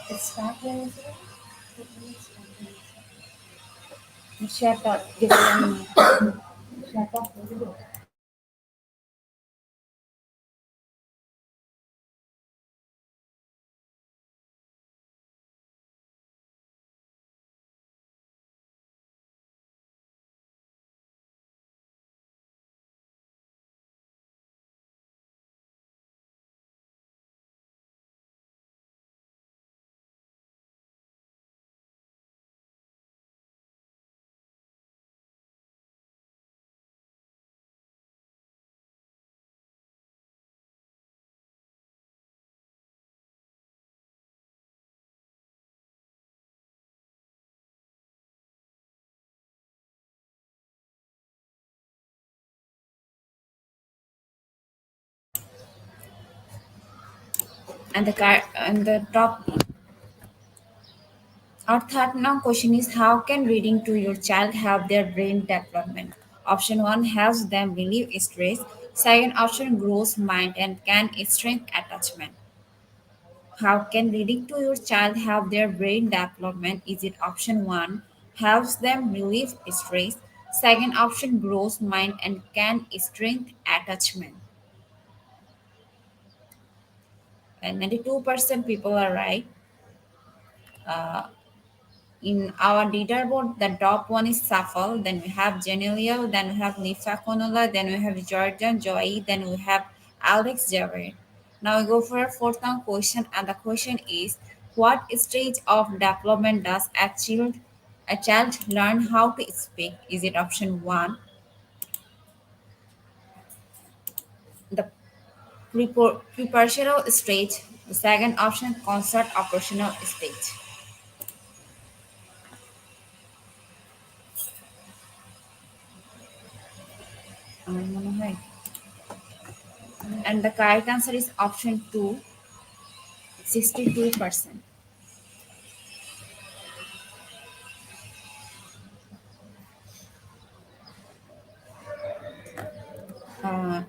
It's not there. Shut up. Shut up. And the top our third now question is how can reading to your child help their brain development? Option one helps them relieve stress. Second option grows mind and can strengthen attachment. How can reading to your child help their brain development? Is it option one helps them relieve stress? Second option grows mind and can strengthen attachment. And 92% people are right. Uh, In our leaderboard, the top one is Safal, then we have Genelio, then we have Nifa Konola, then we have Jordan Joy, then we have Alex Javed. Now we go for a fourth round question, and the question is what stage of development does a child learn how to speak? Is it option one, the preparational stage, the second option, concert operational stage? মনে হয় and the correct answer is option 2, 62%. Uh,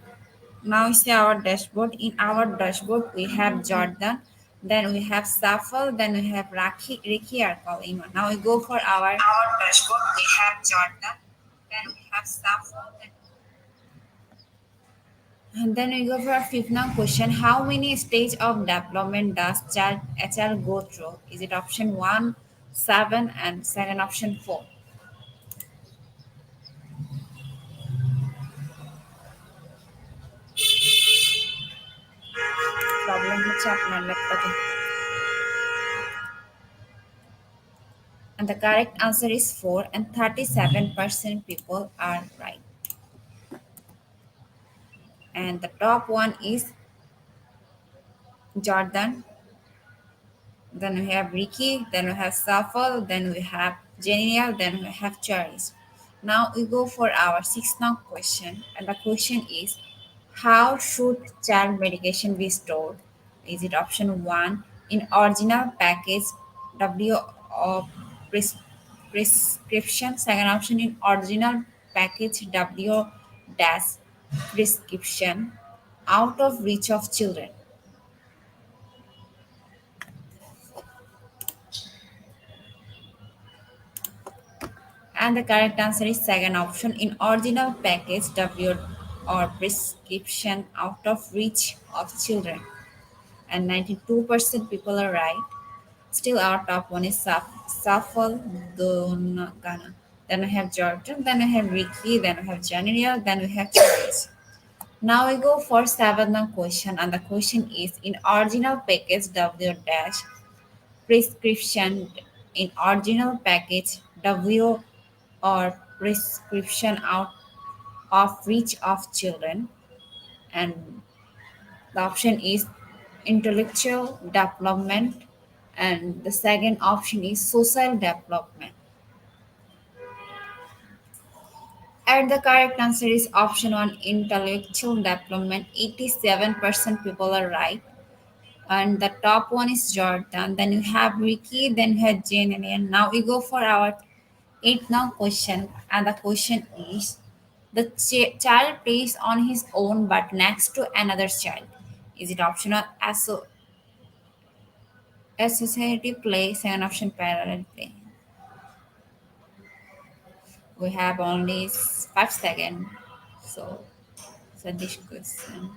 Now see our dashboard. In our dashboard, we have Jordan, then we have Safal, then we have Ricky or Kalima. Now we go for our dashboard. We have Jordan, then we have Safal, and then we go for our fifth now question. How many stage of development does child go through? Is it option one, 7, and second option 4? Problem হচ্ছে আপনার ল্যাপটপে and the correct answer is 4 and 37% people are right. And the top one is Jordan, then we have Ricky, then we have Safal, then we have Genia, then we have Charis. Now we go for our sixth now question, and the question is how should child medication be stored? Is it option one in original package W of prescription, second option in original package W dash prescription, out of reach of children? And the correct answer is second option in original package W or prescription out of reach of children. And 92% people are right. Still our top one is Safal Donagana. Then we have Jordan, then we have Ricky, then we have Janiria, then we have Charles. Now we go for seventh question, and the question is in original package W dash prescription in original package W or prescription out of reach of children, and the option is intellectual development, and the second option is social development. And the correct answer is option 1 intellectual development. 87% people are right. And the top one is Jordan. Then you have Ricky. Then you have Jane. And now we go for our eighth now question. And the question is the child plays on his own but next to another child. Is it optional associative play? Second option parallel play. We have only 5 seconds. So this question.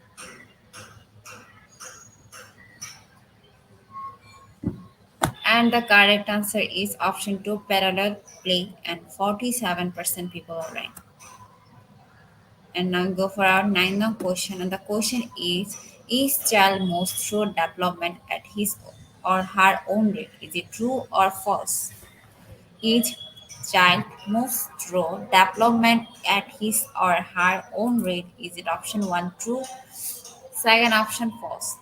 And the correct answer is option 2 parallel play, and 47% people are right. And now go for our ninth now question. And the question is each child moves through development at his or her own rate. Is it true or false? Each child moves through development at his or her own rate. Is it option 1 true? Second option false.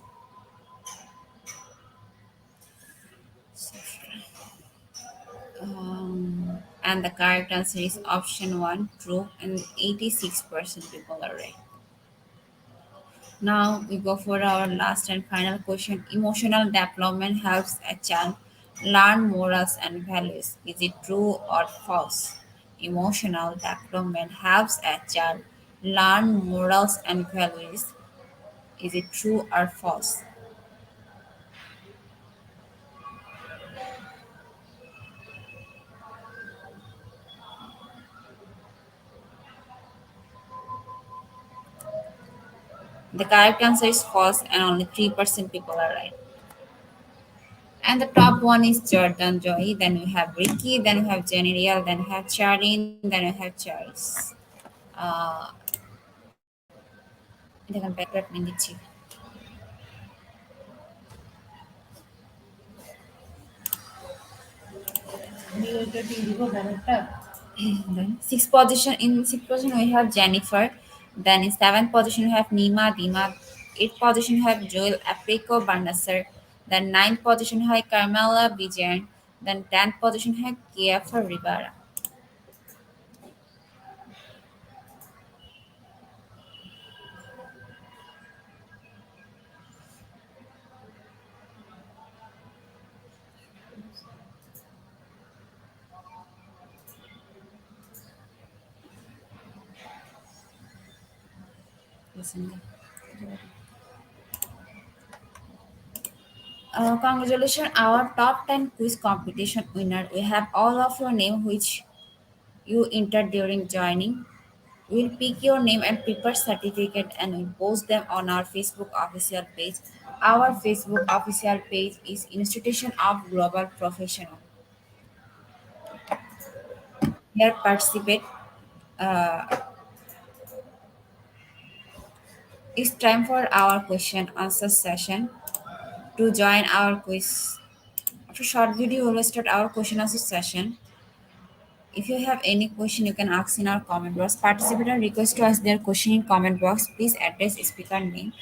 And the correct answer is option 1 true, and 86% people are right. Now we go for our last and final question. Emotional development helps a child learn morals and values. Is it true or false? Emotional development helps a child learn morals and values. Is it true or false? The correct answer is false, and only 3% people are right. And the top one is Jordan Joy. Then we have Ricky. Then we have Jenny Real. Then we have Charin. Then we have Charis. Uh, দেখেন background নিয়ে দিচ্ছি Then sixth position we have Jennifer. Then in seventh position we have Nima Dima. Eighth position we have Joel Aprico Barnasser. Then ninth position we have Carmela Bijan. Then 10th position we have Kiefer Rivera. Listen. Congratulations, our top 10 quiz competition winner. We have all of your name which you entered during joining. We'll pick your name and paper certificate and we'll post them on our Facebook official page. Our Facebook official page is Institution of Global Professional. Here participate. Uh, it's time for our question answer session. To join our quiz, after short video, we'll start our question answer session. If you have any question, you can ask in our comment box. Participant are request to ask their question in comment box. Please address speaker name.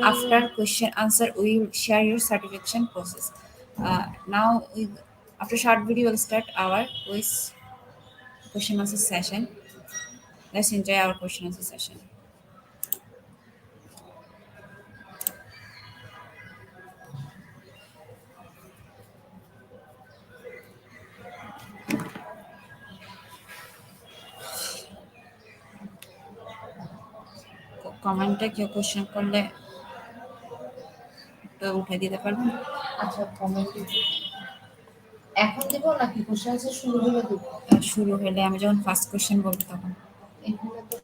After question answer, we will share your certification process. Now, after short video, we'll start our quiz question answer session. Let's enjoy our question answer session. কমেন্টে কেউ question করলে তো উঠে দিতে পারবেন আচ্ছা comment এখন দিব নাকি কোশ্চেন আনসার শুরু হলে দিব শুরু হলে আমি যখন ফার্স্ট কোশ্চেন বলবো তখন এখানে তো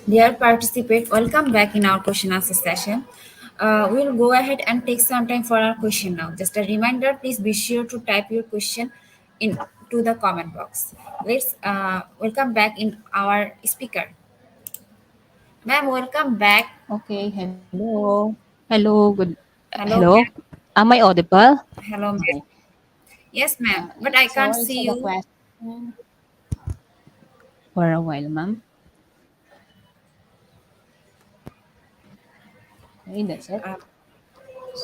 Dear participant, welcome back in our question answer session. We'll go ahead and take some time for our question now. Just a reminder, please be sure to type your question into the comment box. Let's welcome back in our speaker. Ma'am, welcome back. Okay, hello. Hello, good. Hello, Hello. ma'am. Am I audible? Hello, ma'am. Okay. Yes, ma'am. But Yeah, I can't sorry see for the you. question for a while, ma'am. Okay, that's it. Uh,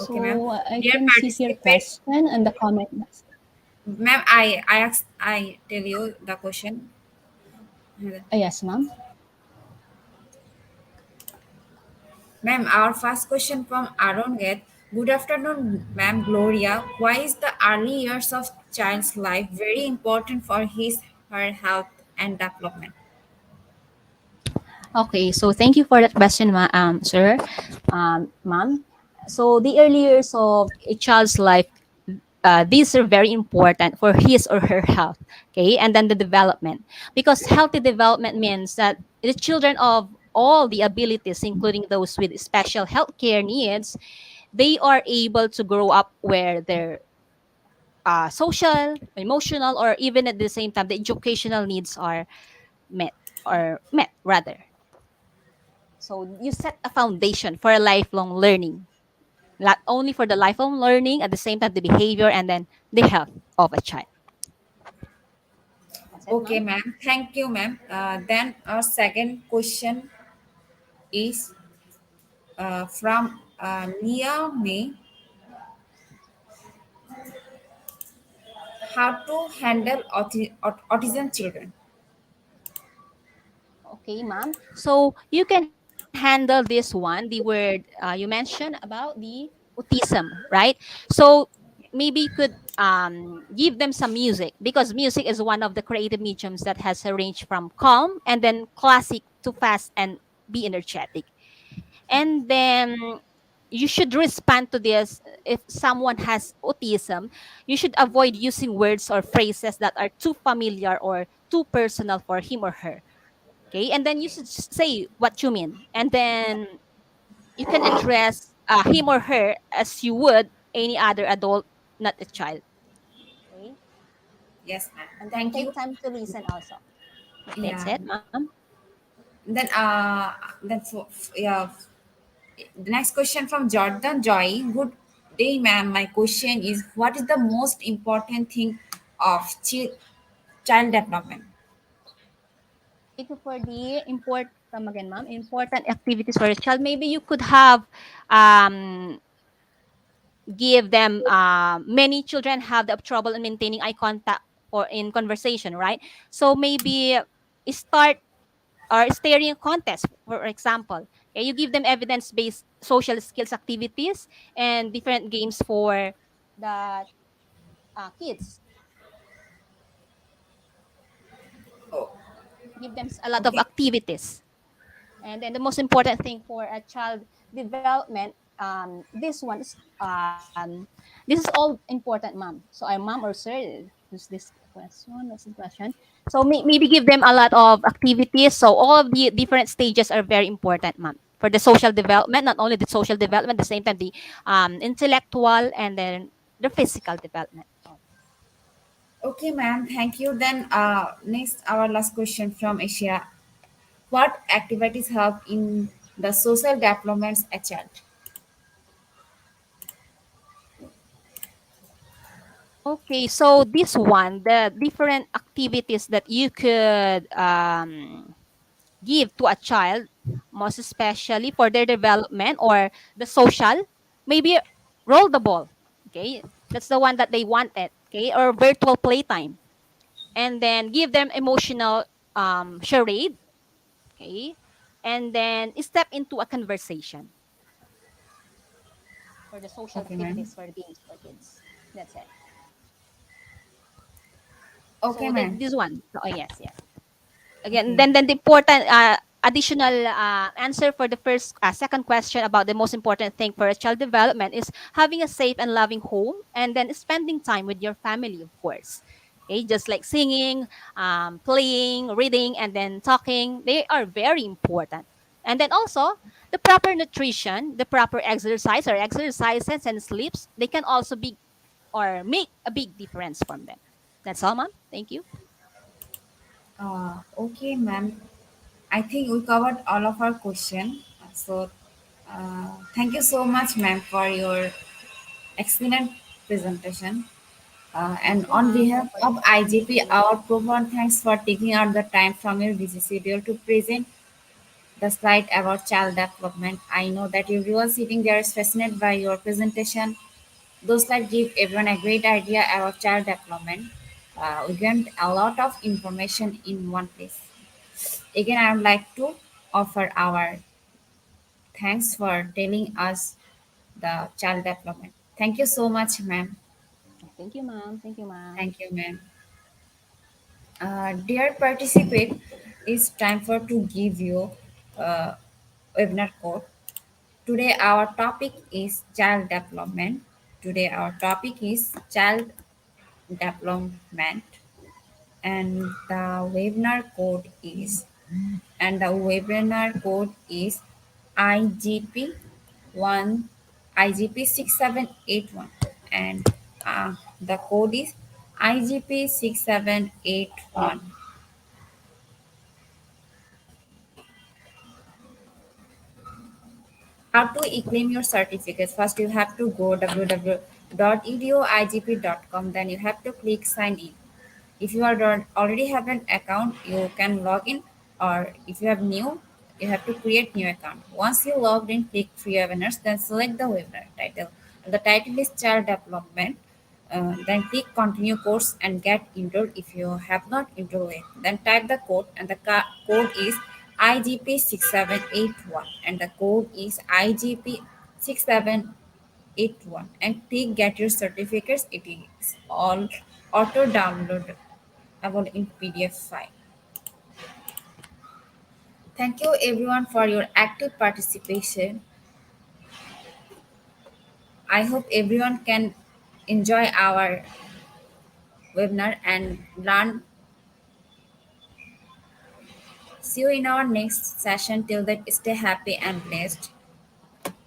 okay, ma'am. So I Dear can see here participant, question and the comment box. ma'am, I tell you the question. Yes, ma'am. Ma'am, our first question from Aaron Get. Good afternoon, ma'am Gloria. Why is the early years of child's life very important for her health and development? Okay, so thank you for that question, sir, ma'am. So the early years of a child's life, these are very important for his or her health, okay, and then the development, because healthy development means that the children of all the abilities, including those with special healthcare needs, they are able to grow up where their social, emotional, or even at the same time the educational needs are met met rather. So you set a foundation for a lifelong learning, not only for the lifelong learning, at the same time the behavior and then the health of a child. That's it, Okay, ma'am. ma'am. Thank you, ma'am. Then our second question is from Nia May. How to handle autism children? Okay, ma'am. So you can handle this one, the word you mentioned about the autism, right? So maybe you could give them some music, because music is one of the creative mediums that has a range from calm and then classic to fast and be energetic. And then you should respond to this. If someone has autism, you should avoid using words or phrases that are too familiar or too personal for him or her. Okay, and then you should say what you mean, and then you can address him or her as you would any other adult, not a child. Okay, Yes, ma'am. and then Thank take you. time to listen also. That's Yeah. it, ma'am. Then yeah. The next question from Jordan Joy. Good day, ma'am. My question is, what is the most important thing of child development? Thank you for the come again, ma'am, important activities for a child. Maybe you could have um give them many children have the trouble in maintaining eye contact or in conversation, right? So maybe start or staring contest, for example. Okay, you give them evidence-based social skills activities and different games for the kids. Oh, Give them a lot of okay. activities. And then the most important thing for a child development, this is all important, ma'am. So I'm mom or sir, who's this question? What's the question? So maybe give them a lot of activities. So all of the different stages are very important, ma'am, for the social development. Not only the social development, at the same time the intellectual and then the physical development. Okay, ma'am. Thank you. Then next, our last question from Asia. What activities help in the social developments a child? Okay, so this one, the different activities that you could give to a child, most especially for their development or the social, maybe roll the ball. Okay, that's the one that they wanted. Okay, or virtual playtime, and then give them emotional charade. Okay, and then step into a conversation for the social Okay, ma'am. activities for games for kids. That's it. Okay, So the, ma'am. this one. Oh yes, yes. Again, Okay. then the important additional answer for the first second question about the most important thing for a child development is having a safe and loving home, and then spending time with your family, of course. Okay, just like singing, playing, reading, and then talking, they are very important. And then also the proper nutrition, the proper exercise or exercises and sleeps, they can also be or make a big difference from them. That's all, ma'am. Thank you. Okay, ma'am. I think we covered all of our question. So, thank you so much, ma'am, for your excellent presentation. And Thank you, on ma'am, behalf for of the IGP, opportunity. our profound thanks for taking out the time from your busy schedule to present the slide about child development. I know that everyone sitting there is fascinated by your presentation. Those slides give everyone a great idea about child development. We gained a lot of information in one place. Again, I would like to offer our thanks for telling us the child development. Thank you so much, ma'am. Thank you, ma'am. Thank you, ma'am. Thank you, ma'am. Dear participant, it's time for to give you uh, webinar code. Today our topic is child development. Today our topic is child development, and the webinar code is IGP one IGP 6781, and the code is IGP 6781. How to claim your certificates? First, you have to go www.eduigp.com. Then you have to click sign in. If you are already have an account, you can log in, or if you have new, you have to create new account. Once you logged in, click free webinars, then select the webinar title. The title is child development. Then click continue course and get enrolled if you have not enrolled yet. Then type the code, and the code is IGP 6781, and the code is IGP 6781, and click get your certificates. It is all auto download about in PDF file. Thank you everyone for your active participation. I hope everyone can enjoy our webinar and learn. See you in our next session. Till then, stay happy and blessed.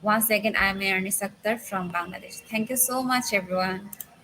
Once again, I am Ernie Sakhtar from Bangladesh. Thank you so much, everyone.